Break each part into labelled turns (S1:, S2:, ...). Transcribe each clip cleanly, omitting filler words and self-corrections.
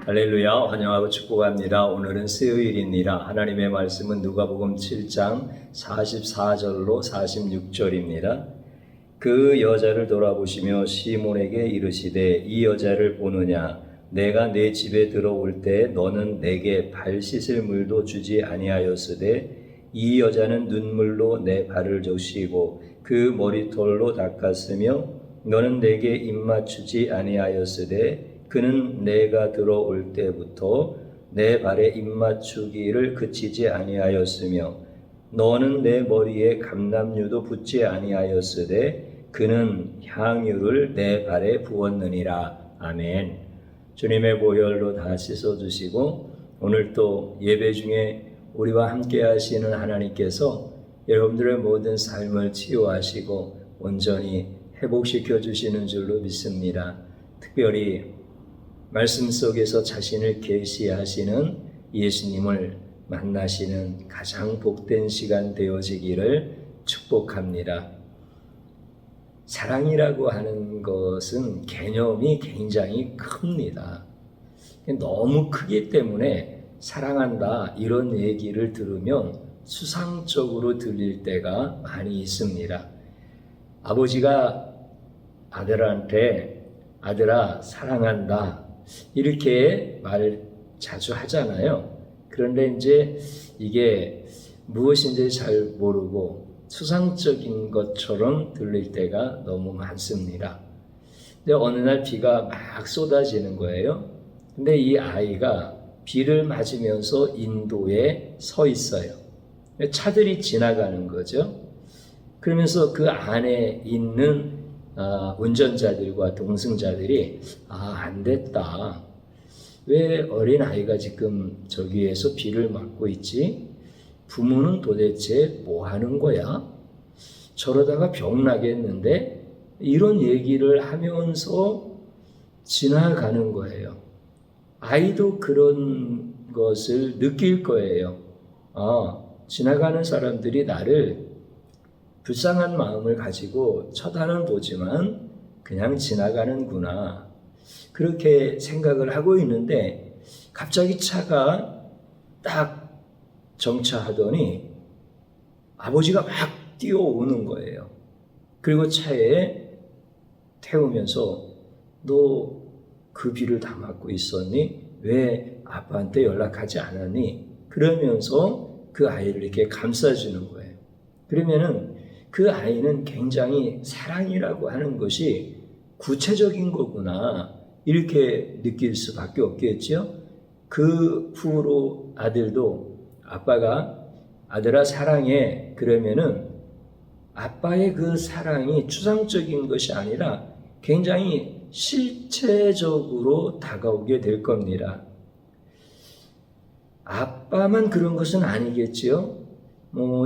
S1: 할렐루야, 환영하고 축복합니다. 오늘은 수요일입니다. 하나님의 말씀은 누가복음 7장 44절로 46절입니다. 그 여자를 돌아보시며 시몬에게 이르시되 이 여자를 보느냐? 내가 내 집에 들어올 때 너는 내게 발 씻을 물도 주지 아니하였으되 이 여자는 눈물로 내 발을 적시고 그 머리털로 닦았으며 너는 내게 입맞추지 아니하였으되 그는 내가 들어올 때부터 내 발에 입맞추기를 그치지 아니하였으며 너는 내 머리에 감람유도 붓지 아니하였으되 그는 향유를 내 발에 부었느니라. 아멘. 주님의 보혈로 다 씻어주시고 오늘 또 예배 중에 우리와 함께 하시는 하나님께서 여러분들의 모든 삶을 치유하시고 온전히 회복시켜 주시는 줄로 믿습니다. 특별히 말씀 속에서 자신을 계시하시는 예수님을 만나시는 가장 복된 시간 되어지기를 축복합니다. 사랑이라고 하는 것은 개념이 굉장히 큽니다. 너무 크기 때문에 사랑한다 이런 얘기를 들으면 수상적으로 들릴 때가 많이 있습니다. 아버지가 아들한테 아들아 사랑한다 이렇게 말 자주 하잖아요. 그런데 이제 이게 무엇인지 잘 모르고 수상적인 것처럼 들릴 때가 너무 많습니다. 근데 어느 날 비가 막 쏟아지는 거예요. 근데 이 아이가 비를 맞으면서 인도에 서 있어요. 차들이 지나가는 거죠. 그러면서 그 안에 있는 운전자들과 동승자들이 안 됐다. 왜 어린아이가 지금 저기에서 비를 맞고 있지? 부모는 도대체 뭐 하는 거야? 저러다가 병 나겠는데? 이런 얘기를 하면서 지나가는 거예요. 아이도 그런 것을 느낄 거예요. 지나가는 사람들이 나를 불쌍한 마음을 가지고 쳐다는 보지만 그냥 지나가는구나. 그렇게 생각을 하고 있는데 갑자기 차가 딱 정차하더니 아버지가 막 뛰어오는 거예요. 그리고 차에 태우면서 너 그 비를 다 맞고 있었니? 왜 아빠한테 연락하지 않았니? 그러면서 그 아이를 이렇게 감싸주는 거예요. 그러면은 그 아이는 굉장히 사랑이라고 하는 것이 구체적인 거구나 이렇게 느낄 수밖에 없겠죠. 그 후로 아들도 아빠가 아들아 사랑해 그러면은 아빠의 그 사랑이 추상적인 것이 아니라 굉장히 실체적으로 다가오게 될 겁니다. 아빠만 그런 것은 아니겠지요.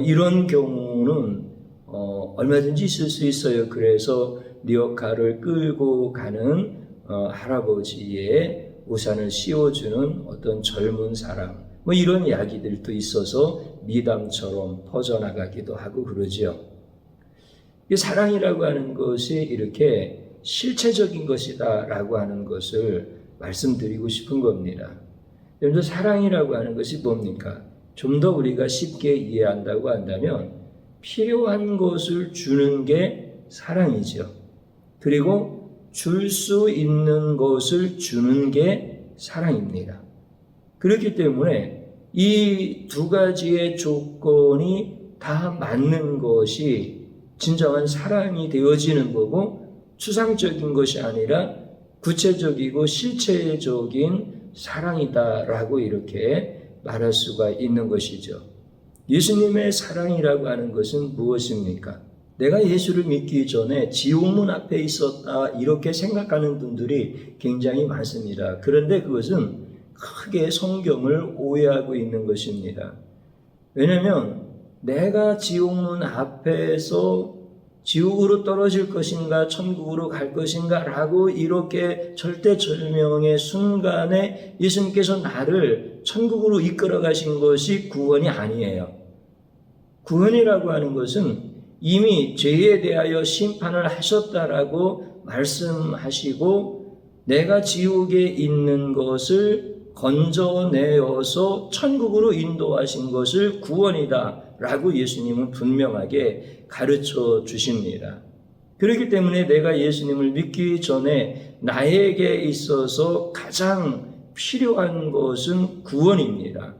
S1: 이런 경우는 얼마든지 있을 수 있어요. 그래서 리어카를 끌고 가는 할아버지의 우산을 씌워주는 어떤 젊은 사람 이런 이야기들도 있어서 미담처럼 퍼져나가기도 하고 그러죠. 이 사랑이라고 하는 것이 이렇게 실체적인 것이다 라고 하는 것을 말씀드리고 싶은 겁니다. 여러분들 사랑이라고 하는 것이 뭡니까? 좀 더 우리가 쉽게 이해한다고 한다면 필요한 것을 주는 게 사랑이죠. 그리고 줄 수 있는 것을 주는 게 사랑입니다. 그렇기 때문에 이 두 가지의 조건이 다 맞는 것이 진정한 사랑이 되어지는 거고 추상적인 것이 아니라 구체적이고 실체적인 사랑이다라고 이렇게 말할 수가 있는 것이죠. 예수님의 사랑이라고 하는 것은 무엇입니까? 내가 예수를 믿기 전에 지옥문 앞에 있었다 이렇게 생각하는 분들이 굉장히 많습니다. 그런데 그것은 크게 성경을 오해하고 있는 것입니다. 왜냐하면 내가 지옥문 앞에서 지옥으로 떨어질 것인가 천국으로 갈 것인가 라고 이렇게 절대절명의 순간에 예수님께서 나를 천국으로 이끌어 가신 것이 구원이 아니에요. 구원이라고 하는 것은 이미 죄에 대하여 심판을 하셨다라고 말씀하시고 내가 지옥에 있는 것을 건져내어서 천국으로 인도하신 것을 구원이다 라고 예수님은 분명하게 가르쳐 주십니다. 그렇기 때문에 내가 예수님을 믿기 전에 나에게 있어서 가장 필요한 것은 구원입니다.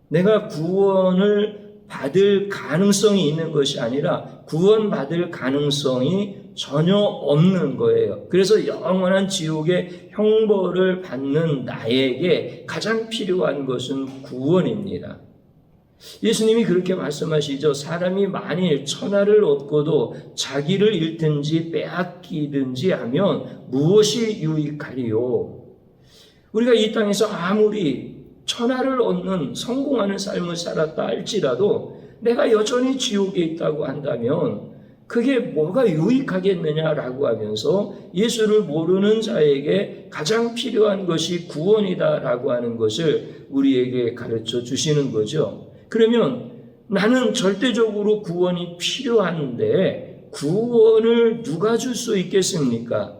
S1: 내가 구원을 받을 가능성이 있는 것이 아니라 구원받을 가능성이 전혀 없는 거예요. 그래서 영원한 지옥의 형벌을 받는 나에게 가장 필요한 것은 구원입니다. 예수님이 그렇게 말씀하시죠. 사람이 만일 천하를 얻고도 자기를 잃든지 빼앗기든지 하면 무엇이 유익하리요? 우리가 이 땅에서 아무리 천하를 얻는 성공하는 삶을 살았다 할지라도 내가 여전히 지옥에 있다고 한다면 그게 뭐가 유익하겠느냐라고 하면서 예수를 모르는 자에게 가장 필요한 것이 구원이다라고 하는 것을 우리에게 가르쳐 주시는 거죠. 그러면 나는 절대적으로 구원이 필요한데 구원을 누가 줄 수 있겠습니까?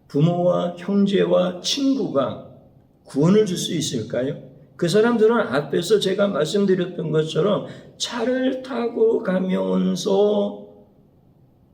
S1: 부모와 형제와 친구가 구원을 줄 수 있을까요? 그 사람들은 앞에서 제가 말씀드렸던 것처럼 차를 타고 가면서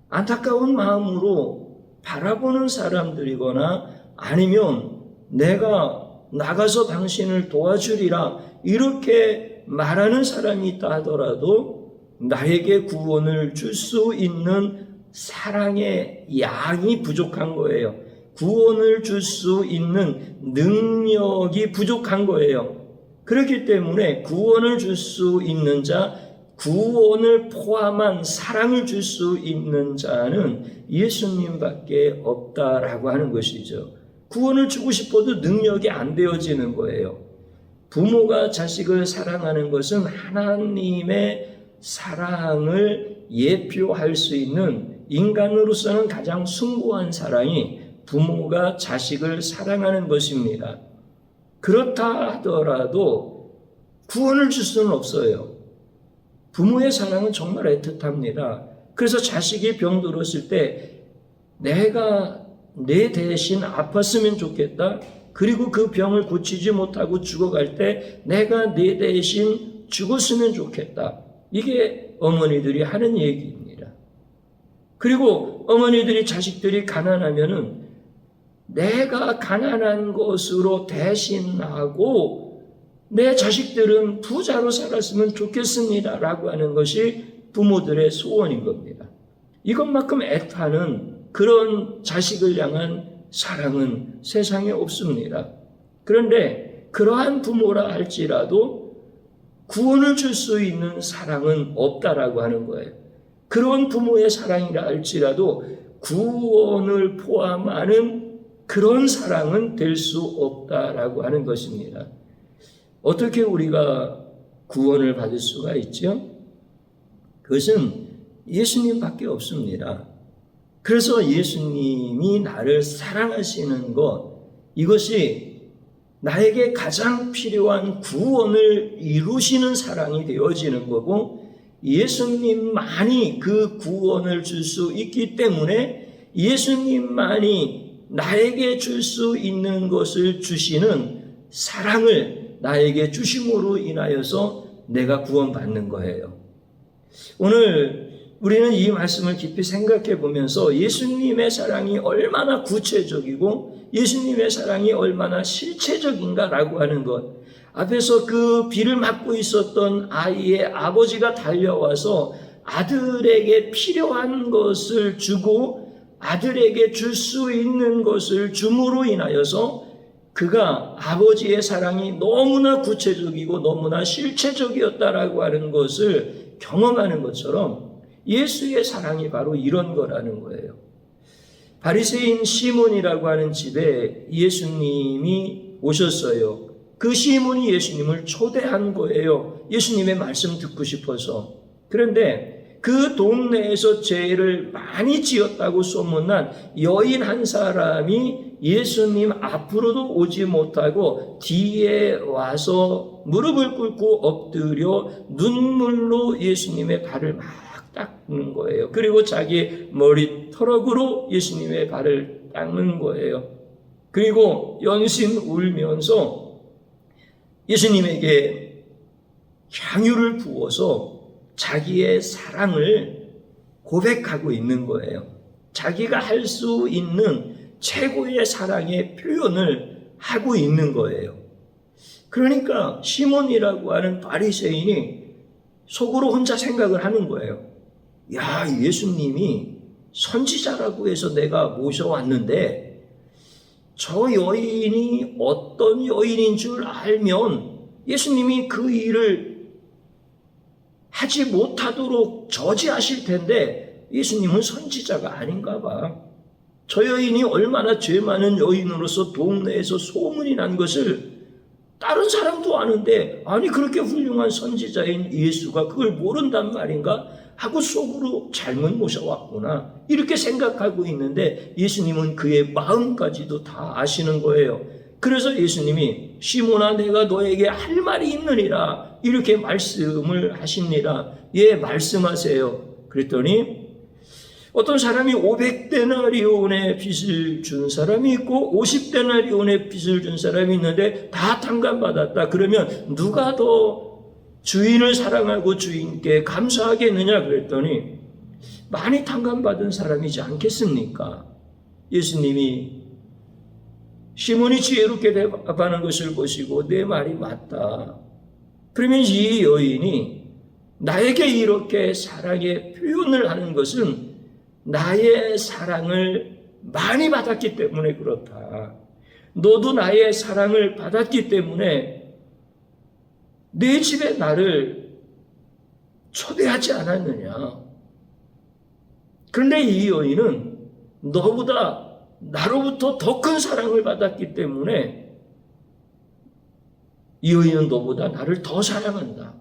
S1: 안타까운 마음으로 바라보는 사람들이거나 아니면 내가 나가서 당신을 도와주리라 이렇게 말하는 사람이 있다 하더라도 나에게 구원을 줄 수 있는 사랑의 양이 부족한 거예요. 구원을 줄 수 있는 능력이 부족한 거예요. 그렇기 때문에 구원을 줄 수 있는 자, 구원을 포함한 사랑을 줄 수 있는 자는 예수님밖에 없다라고 하는 것이죠. 구원을 주고 싶어도 능력이 안 되어지는 거예요. 부모가 자식을 사랑하는 것은 하나님의 사랑을 예표할 수 있는 인간으로서는 가장 숭고한 사랑이 부모가 자식을 사랑하는 것입니다. 그렇다 하더라도 구원을 줄 수는 없어요. 부모의 사랑은 정말 애틋합니다. 그래서 자식이 병들었을 때 내가 내 대신 아팠으면 좋겠다. 그리고 그 병을 고치지 못하고 죽어갈 때 내가 내 대신 죽었으면 좋겠다. 이게 어머니들이 하는 얘기입니다. 그리고 어머니들이 자식들이 가난하면은 내가 가난한 것으로 대신하고 내 자식들은 부자로 살았으면 좋겠습니다 라고 하는 것이 부모들의 소원인 겁니다. 이것만큼 애타는 그런 자식을 향한 사랑은 세상에 없습니다. 그런데 그러한 부모라 할지라도 구원을 줄 수 있는 사랑은 없다라고 하는 거예요. 그런 부모의 사랑이라 할지라도 구원을 포함하는 그런 사랑은 될 수 없다라고 하는 것입니다. 어떻게 우리가 구원을 받을 수가 있죠? 그것은 예수님밖에 없습니다. 그래서 예수님이 나를 사랑하시는 것, 이것이 나에게 가장 필요한 구원을 이루시는 사랑이 되어지는 거고 예수님만이 그 구원을 줄 수 있기 때문에 예수님만이 나에게 줄 수 있는 것을 주시는 사랑을 나에게 주심으로 인하여서 내가 구원받는 거예요. 오늘 우리는 이 말씀을 깊이 생각해 보면서 예수님의 사랑이 얼마나 구체적이고 예수님의 사랑이 얼마나 실체적인가라고 하는 것, 앞에서 그 비를 맞고 있었던 아이의 아버지가 달려와서 아들에게 필요한 것을 주고 아들에게 줄 수 있는 것을 줌으로 인하여서 그가 아버지의 사랑이 너무나 구체적이고 너무나 실체적이었다라고 하는 것을 경험하는 것처럼 예수의 사랑이 바로 이런 거라는 거예요. 바리새인 시몬이라고 하는 집에 예수님이 오셨어요. 그 시몬이 예수님을 초대한 거예요. 예수님의 말씀 듣고 싶어서. 그런데 그 동네에서 죄를 많이 지었다고 소문난 여인 한 사람이 예수님 앞으로도 오지 못하고 뒤에 와서 무릎을 꿇고 엎드려 눈물로 예수님의 발을 막 닦는 거예요. 그리고 자기 머리털럭으로 예수님의 발을 닦는 거예요. 그리고 연신 울면서 예수님에게 향유를 부어서 자기의 사랑을 고백하고 있는 거예요. 자기가 할 수 있는 최고의 사랑의 표현을 하고 있는 거예요. 그러니까 시몬이라고 하는 바리새인이 속으로 혼자 생각을 하는 거예요. 야, 예수님이 선지자라고 해서 내가 모셔왔는데 저 여인이 어떤 여인인 줄 알면 예수님이 그 일을 하지 못하도록 저지하실 텐데 예수님은 선지자가 아닌가 봐. 저 여인이 얼마나 죄 많은 여인으로서 동네에서 소문이 난 것을 다른 사람도 아는데 아니 그렇게 훌륭한 선지자인 예수가 그걸 모른단 말인가 하고 속으로 잘못 모셔왔구나 이렇게 생각하고 있는데 예수님은 그의 마음까지도 다 아시는 거예요. 그래서 예수님이 시몬아 내가 너에게 할 말이 있느니라 이렇게 말씀을 하십니다. 예, 말씀하세요. 그랬더니 어떤 사람이 500데나리온의 빚을 준 사람이 있고 50데나리온의 빚을 준 사람이 있는데 다 탕감받았다. 그러면 누가 더 주인을 사랑하고 주인께 감사하겠느냐 그랬더니 많이 탕감받은 사람이지 않겠습니까? 예수님이 시몬이 지혜롭게 대답하는 것을 보시고 내 말이 맞다. 그러면 이 여인이 나에게 이렇게 사랑의 표현을 하는 것은 나의 사랑을 많이 받았기 때문에 그렇다. 너도 나의 사랑을 받았기 때문에 내 집에 나를 초대하지 않았느냐. 그런데 이 여인은 너보다 나로부터 더 큰 사랑을 받았기 때문에 이 여인은 너보다 나를 더 사랑한다.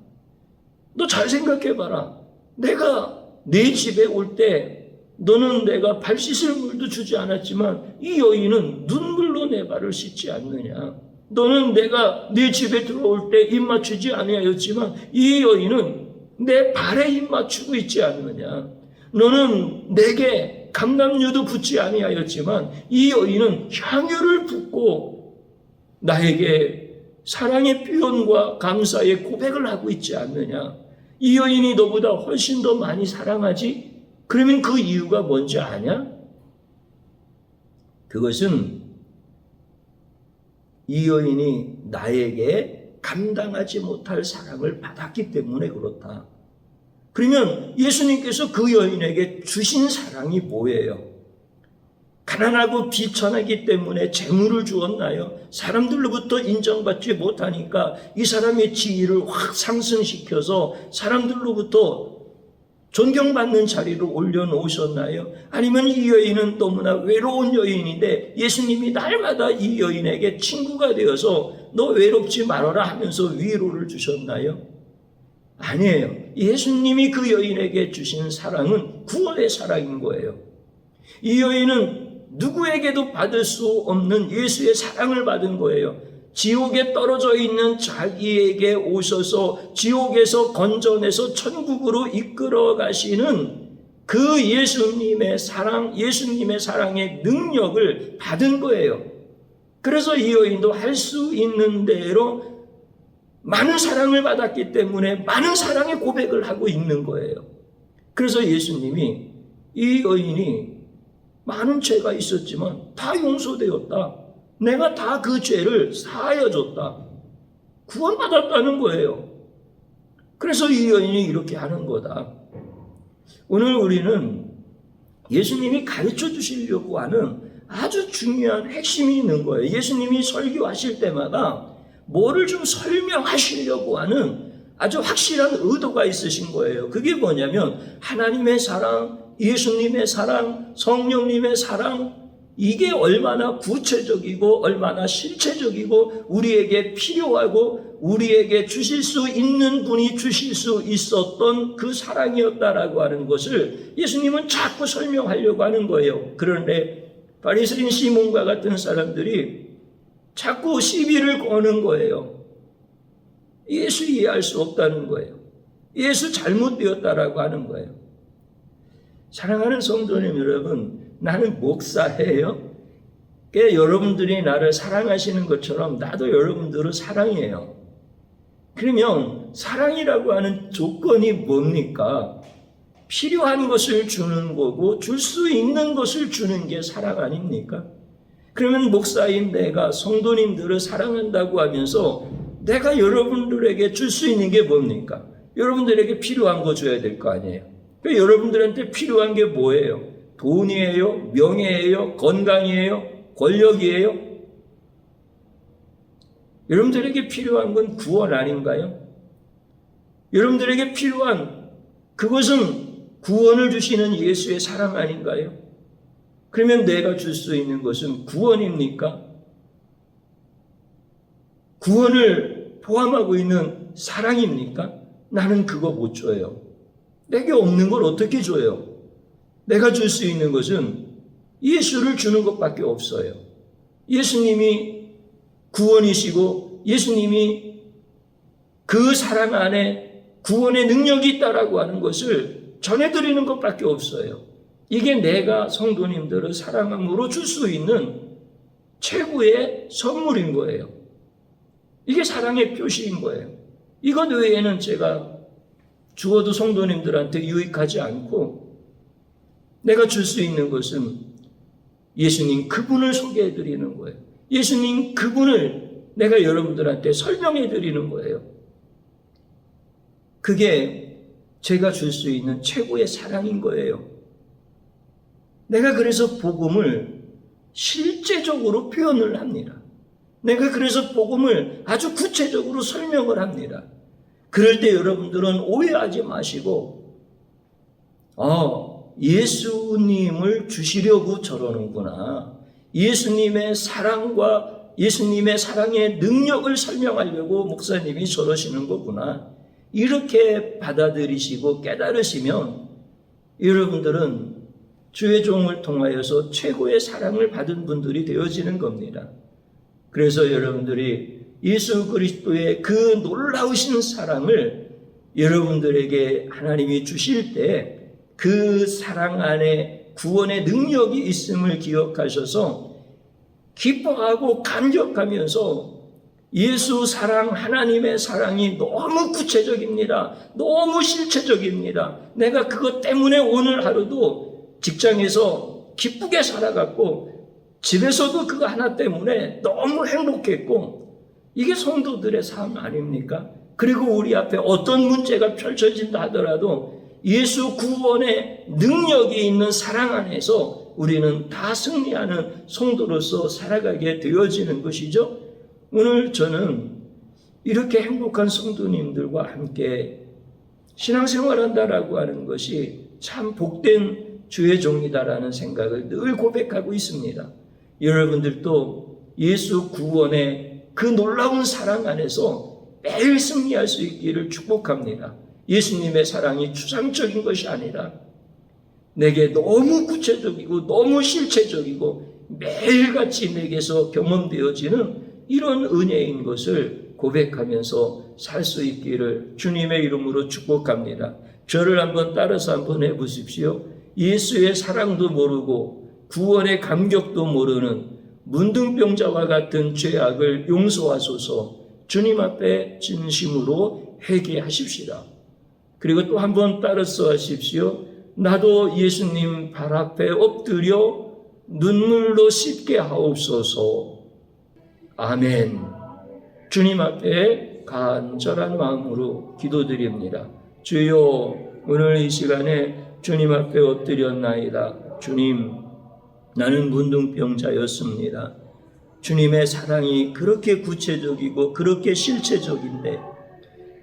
S1: 너 잘 생각해봐라. 내가 네 집에 올 때 너는 내가 발 씻을 물도 주지 않았지만 이 여인은 눈물로 내 발을 씻지 않느냐. 너는 내가 네 집에 들어올 때 입 맞추지 아니하였지만 이 여인은 내 발에 입 맞추고 있지 않느냐. 너는 내게 감람유도 붓지 아니하였지만 이 여인은 향유를 붓고 나에게 사랑의 표현과 감사의 고백을 하고 있지 않느냐. 이 여인이 너보다 훨씬 더 많이 사랑하지? 그러면 그 이유가 뭔지 아냐? 그것은 이 여인이 나에게 감당하지 못할 사랑을 받았기 때문에 그렇다. 그러면 예수님께서 그 여인에게 주신 사랑이 뭐예요? 가난하고 비천하기 때문에 재물을 주었나요? 사람들로부터 인정받지 못하니까 이 사람의 지위를 확 상승시켜서 사람들로부터 존경받는 자리로 올려놓으셨나요? 아니면 이 여인은 너무나 외로운 여인인데 예수님이 날마다 이 여인에게 친구가 되어서 너 외롭지 말아라 하면서 위로를 주셨나요? 아니에요. 예수님이 그 여인에게 주신 사랑은 구원의 사랑인 거예요. 이 여인은 누구에게도 받을 수 없는 예수의 사랑을 받은 거예요. 지옥에 떨어져 있는 자기에게 오셔서 지옥에서 건져내서 천국으로 이끌어 가시는 그 예수님의 사랑, 예수님의 사랑의 능력을 받은 거예요. 그래서 이 여인도 할 수 있는 대로 많은 사랑을 받았기 때문에 많은 사랑의 고백을 하고 있는 거예요. 그래서 예수님이 이 여인이 많은 죄가 있었지만 다 용서되었다. 내가 다 그 죄를 사하여줬다. 구원받았다는 거예요. 그래서 이 여인이 이렇게 하는 거다. 오늘 우리는 예수님이 가르쳐 주시려고 하는 아주 중요한 핵심이 있는 거예요. 예수님이 설교하실 때마다 뭐를 좀 설명하시려고 하는 아주 확실한 의도가 있으신 거예요. 그게 뭐냐면 하나님의 사랑, 예수님의 사랑, 성령님의 사랑, 이게 얼마나 구체적이고 얼마나 실체적이고 우리에게 필요하고 우리에게 주실 수 있는 분이 주실 수 있었던 그 사랑이었다라고 하는 것을 예수님은 자꾸 설명하려고 하는 거예요. 그런데 바리새인 시몬과 같은 사람들이 자꾸 시비를 거는 거예요. 예수 이해할 수 없다는 거예요. 예수 잘못되었다라고 하는 거예요. 사랑하는 성도님 여러분, 나는 목사예요. 여러분들이 나를 사랑하시는 것처럼 나도 여러분들을 사랑해요. 그러면 사랑이라고 하는 조건이 뭡니까? 필요한 것을 주는 거고 줄 수 있는 것을 주는 게 사랑 아닙니까? 그러면 목사인 내가 성도님들을 사랑한다고 하면서 내가 여러분들에게 줄 수 있는 게 뭡니까? 여러분들에게 필요한 거 줘야 될 거 아니에요. 그러니까 여러분들한테 필요한 게 뭐예요? 돈이에요? 명예예요? 건강이에요? 권력이에요? 여러분들에게 필요한 건 구원 아닌가요? 여러분들에게 필요한 그것은 구원을 주시는 예수의 사랑 아닌가요? 그러면 내가 줄 수 있는 것은 구원입니까? 구원을 포함하고 있는 사랑입니까? 나는 그거 못 줘요. 내게 없는 걸 어떻게 줘요? 내가 줄 수 있는 것은 예수를 주는 것밖에 없어요. 예수님이 구원이시고 예수님이 그 사랑 안에 구원의 능력이 있다라고 하는 것을 전해드리는 것밖에 없어요. 이게 내가 성도님들을 사랑함으로 줄 수 있는 최고의 선물인 거예요. 이게 사랑의 표시인 거예요. 이것 외에는 제가 주어도 성도님들한테 유익하지 않고 내가 줄 수 있는 것은 예수님 그분을 소개해 드리는 거예요. 예수님 그분을 내가 여러분들한테 설명해 드리는 거예요. 그게 제가 줄 수 있는 최고의 사랑인 거예요. 내가 그래서 복음을 실제적으로 표현을 합니다. 내가 그래서 복음을 아주 구체적으로 설명을 합니다. 그럴 때 여러분들은 오해하지 마시고 예수님을 주시려고 저러는구나. 예수님의 사랑과 예수님의 사랑의 능력을 설명하려고 목사님이 저러시는 거구나. 이렇게 받아들이시고 깨달으시면 여러분들은 주의 종을 통하여서 최고의 사랑을 받은 분들이 되어지는 겁니다. 그래서 여러분들이 예수 그리스도의 그 놀라우신 사랑을 여러분들에게 하나님이 주실 때 그 사랑 안에 구원의 능력이 있음을 기억하셔서 기뻐하고 감격하면서 예수 사랑, 하나님의 사랑이 너무 구체적입니다. 너무 실체적입니다. 내가 그것 때문에 오늘 하루도 직장에서 기쁘게 살아갔고 집에서도 그거 하나 때문에 너무 행복했고 이게 성도들의 삶 아닙니까? 그리고 우리 앞에 어떤 문제가 펼쳐진다 하더라도 예수 구원의 능력이 있는 사랑 안에서 우리는 다 승리하는 성도로서 살아가게 되어지는 것이죠. 오늘 저는 이렇게 행복한 성도님들과 함께 신앙생활한다라고 하는 것이 참 복된 주의 종이다라는 생각을 늘 고백하고 있습니다. 여러분들도 예수 구원의 그 놀라운 사랑 안에서 매일 승리할 수 있기를 축복합니다. 예수님의 사랑이 추상적인 것이 아니라 내게 너무 구체적이고 너무 실체적이고 매일같이 내게서 경험되어지는 이런 은혜인 것을 고백하면서 살 수 있기를 주님의 이름으로 축복합니다. 저를 한번 따라서 한번 해보십시오. 예수의 사랑도 모르고 구원의 감격도 모르는 문둥병자와 같은 죄악을 용서하소서. 주님 앞에 진심으로 회개하십시다. 그리고 또 한번 따라서 하십시오. 나도 예수님 발 앞에 엎드려 눈물로 씻게 하옵소서. 아멘. 주님 앞에 간절한 마음으로 기도드립니다. 주여, 오늘 이 시간에 주님 앞에 엎드렸나이다. 주님, 나는 문둥병자였습니다. 주님의 사랑이 그렇게 구체적이고 그렇게 실체적인데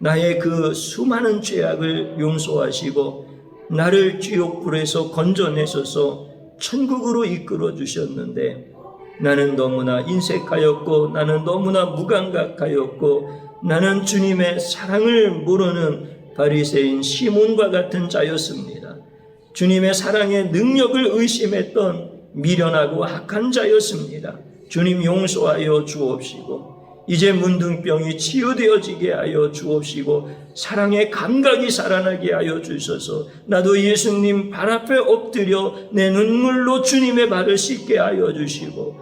S1: 나의 그 수많은 죄악을 용서하시고 나를 지옥불에서 건져내셔서 천국으로 이끌어 주셨는데 나는 너무나 인색하였고 나는 너무나 무감각하였고 나는 주님의 사랑을 모르는 바리새인 시몬과 같은 자였습니다. 주님의 사랑의 능력을 의심했던 미련하고 악한 자였습니다. 주님 용서하여 주옵시고 이제 문둥병이 치유되어지게 하여 주옵시고 사랑의 감각이 살아나게 하여 주셔서 나도 예수님 발 앞에 엎드려 내 눈물로 주님의 발을 씻게 하여 주시고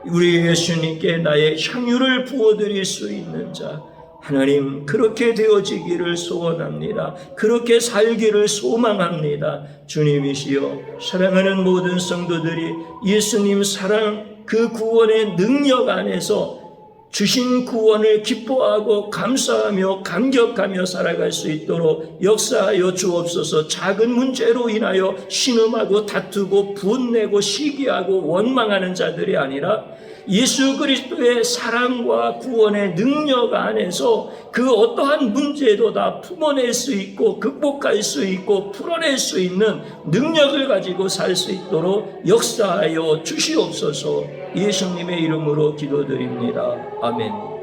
S1: 우리 예수님께 나의 향유를 부어드릴 수 있는 자, 하나님 그렇게 되어지기를 소원합니다. 그렇게 살기를 소망합니다. 주님이시여, 사랑하는 모든 성도들이 예수님 사랑 그 구원의 능력 안에서 주신 구원을 기뻐하고 감사하며 감격하며 살아갈 수 있도록 역사하여 주옵소서. 작은 문제로 인하여 신음하고 다투고 분내고 시기하고 원망하는 자들이 아니라 예수 그리스도의 사랑과 구원의 능력 안에서 그 어떠한 문제도 다 품어낼 수 있고 극복할 수 있고 풀어낼 수 있는 능력을 가지고 살 수 있도록 역사하여 주시옵소서. 예수님의 이름으로 기도드립니다. 아멘.